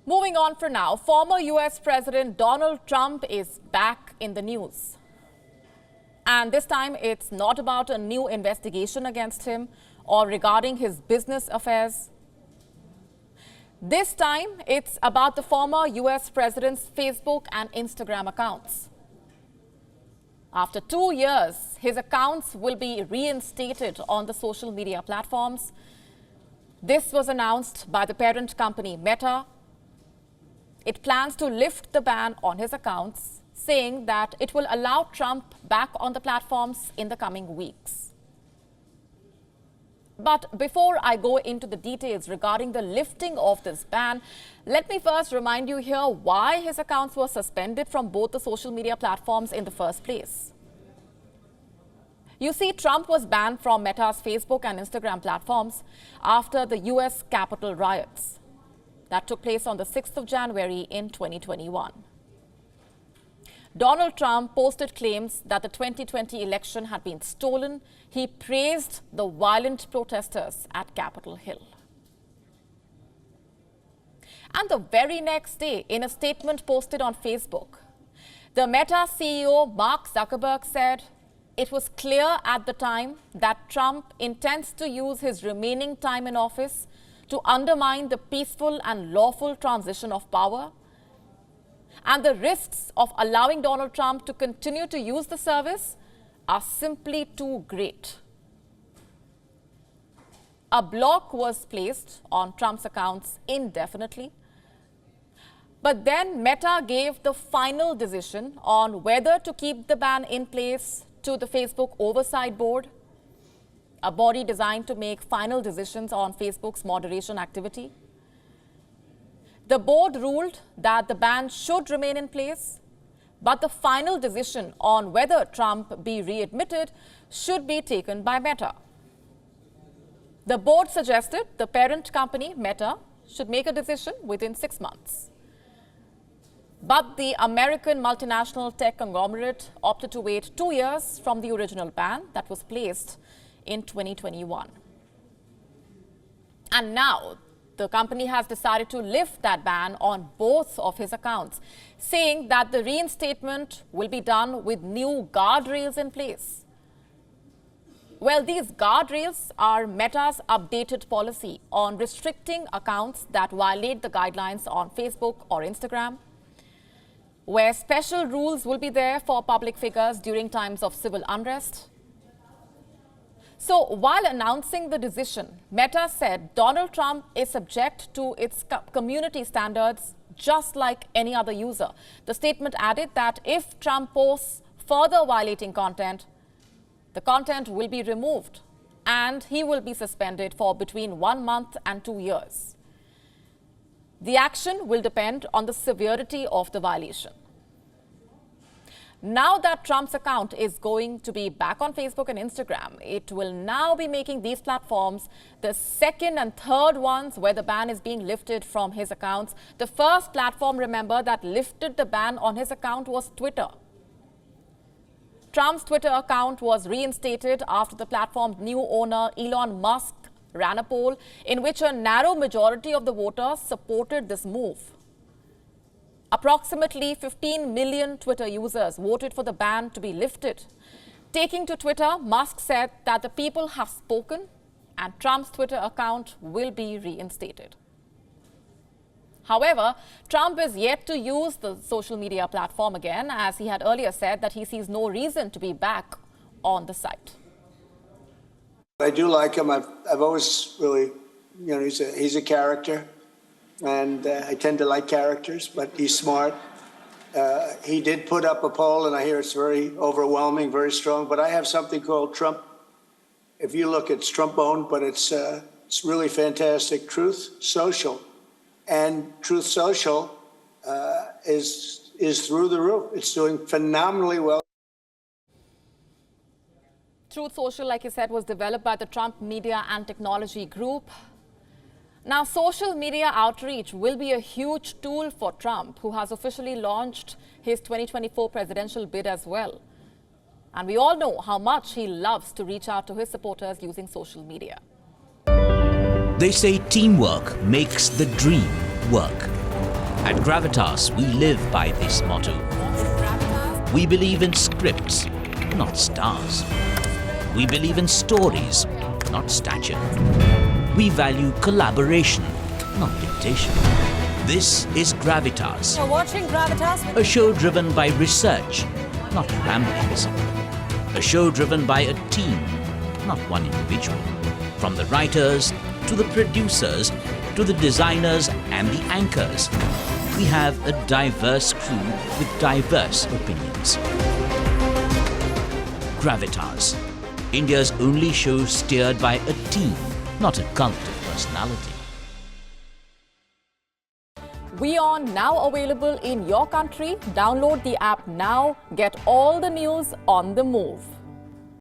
Moving on for now, former US President Donald Trump is back in the news. And this time it's not about a new investigation against him or regarding his business affairs. This time it's about the former US President's Facebook and Instagram accounts. After 2 years, his accounts will be reinstated on the social media platforms. This was announced by the parent company Meta. It plans to lift the ban on his accounts, saying that it will allow Trump back on the platforms in the coming weeks. But before I go into the details regarding the lifting of this ban, let me first remind you here why his accounts were suspended from both the social media platforms in the first place. You see, Trump was banned from Meta's Facebook and Instagram platforms after the US Capitol riots that took place on the 6th of January in 2021. Donald Trump posted claims that the 2020 election had been stolen. He praised the violent protesters at Capitol Hill. And the very next day, in a statement posted on Facebook, the Meta CEO Mark Zuckerberg said it was clear at the time that Trump intends to use his remaining time in office to undermine the peaceful and lawful transition of power, and the risks of allowing Donald Trump to continue to use the service are simply too great. A block was placed on Trump's accounts indefinitely. But then Meta gave the final decision on whether to keep the ban in place to the Facebook Oversight Board, a body designed to make final decisions on Facebook's moderation activity. The board ruled that the ban should remain in place, but the final decision on whether Trump be readmitted should be taken by Meta. The board suggested the parent company, Meta, should make a decision within 6 months. But the American multinational tech conglomerate opted to wait 2 years from the original ban that was placed in 2021. And now, the company has decided to lift that ban on both of his accounts, saying that the reinstatement will be done with new guardrails in place. Well, these guardrails are Meta's updated policy on restricting accounts that violate the guidelines on Facebook or Instagram, where special rules will be there for public figures during times of civil unrest. So while announcing the decision, Meta said Donald Trump is subject to its community standards just like any other user. The statement added that if Trump posts further violating content, the content will be removed and he will be suspended for between 1 month and 2 years. The action will depend on the severity of the violation. Now that Trump's account is going to be back on Facebook and Instagram, it will now be making these platforms the second and third ones where the ban is being lifted from his accounts. The first platform, remember, that lifted the ban on his account was Twitter. Trump's Twitter account was reinstated after the platform's new owner, Elon Musk, ran a poll in which a narrow majority of the voters supported this move. Approximately 15 million Twitter users voted for the ban to be lifted. Taking to Twitter, Musk said that the people have spoken and Trump's Twitter account will be reinstated. However, Trump is yet to use the social media platform again, as he had earlier said that he sees no reason to be back on the site. I do like him. I've always really, he's a character. And I tend to like characters, but he's smart. He did put up a poll, and I hear it's very overwhelming, very strong. But I have something called Trump. If you look, it's Trump-owned, but it's really fantastic. Truth Social, and Truth Social is through the roof. It's doing phenomenally well. Truth Social, like you said, was developed by the Trump Media and Technology Group. Now, social media outreach will be a huge tool for Trump, who has officially launched his 2024 presidential bid as well. And we all know how much he loves to reach out to his supporters using social media. They say teamwork makes the dream work. At Gravitas, we live by this motto. We believe in scripts, not stars. We believe in stories, not stature. We value collaboration, not dictation. This is Gravitas, You're watching Gravitas. a show driven by research, not ramblings. A show driven by a team, not one individual. From the writers, to the producers, to the designers and the anchors, we have a diverse crew with diverse opinions. Gravitas, India's only show steered by a team, not a cult of personality. WION now available in your country. Download the app now. Get all the news on the move.